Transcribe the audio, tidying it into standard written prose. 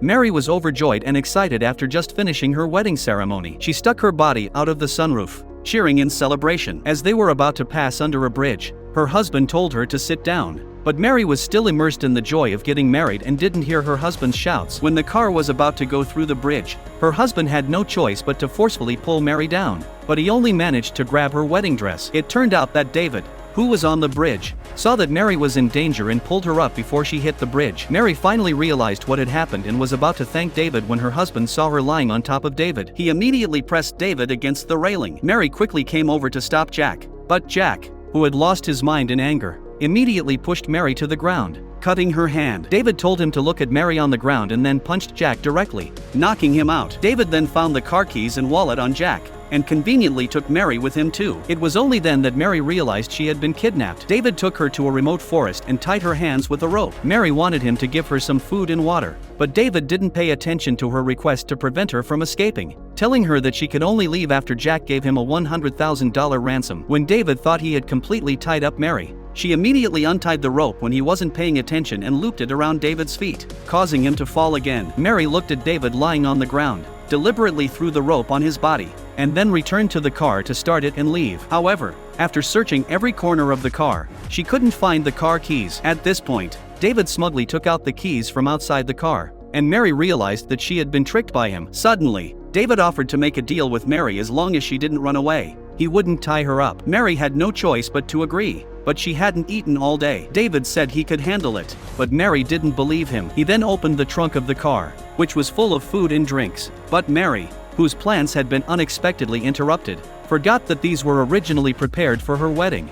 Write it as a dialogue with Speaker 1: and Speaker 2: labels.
Speaker 1: Mary was overjoyed and excited after just finishing her wedding ceremony. She stuck her body out of the sunroof, cheering in celebration. As they were about to pass under a bridge, her husband told her to sit down. But Mary was still immersed in the joy of getting married and didn't hear her husband's shouts. When the car was about to go through the bridge, her husband had no choice but to forcefully pull Mary down. But he only managed to grab her wedding dress. It turned out that David, who was on the bridge, saw that Mary was in danger and pulled her up before she hit the bridge. Mary finally realized what had happened and was about to thank David when her husband saw her lying on top of David. He immediately pressed David against the railing. Mary quickly came over to stop Jack, but Jack, who had lost his mind in anger, immediately pushed Mary to the ground, cutting her hand. David told him to look at Mary on the ground and then punched Jack directly, knocking him out. David then found the car keys and wallet on Jack, and conveniently took Mary with him too. It was only then that Mary realized she had been kidnapped. David took her to a remote forest and tied her hands with a rope. Mary wanted him to give her some food and water, but David didn't pay attention to her request to prevent her from escaping, telling her that she could only leave after Jack gave him a $100,000 ransom. When David thought he had completely tied up Mary, she immediately untied the rope when he wasn't paying attention and looped it around David's feet, causing him to fall again. Mary looked at David lying on the ground, deliberately threw the rope on his body, and then returned to the car to start it and leave. However, after searching every corner of the car, she couldn't find the car keys. At this point, David smugly took out the keys from outside the car, and Mary realized that she had been tricked by him. Suddenly, David offered to make a deal with Mary as long as she didn't run away. He wouldn't tie her up. Mary had no choice but to agree, but she hadn't eaten all day. David said he could handle it, but Mary didn't believe him. He then opened the trunk of the car, which was full of food and drinks, but Mary, whose plans had been unexpectedly interrupted, forgot that these were originally prepared for her wedding.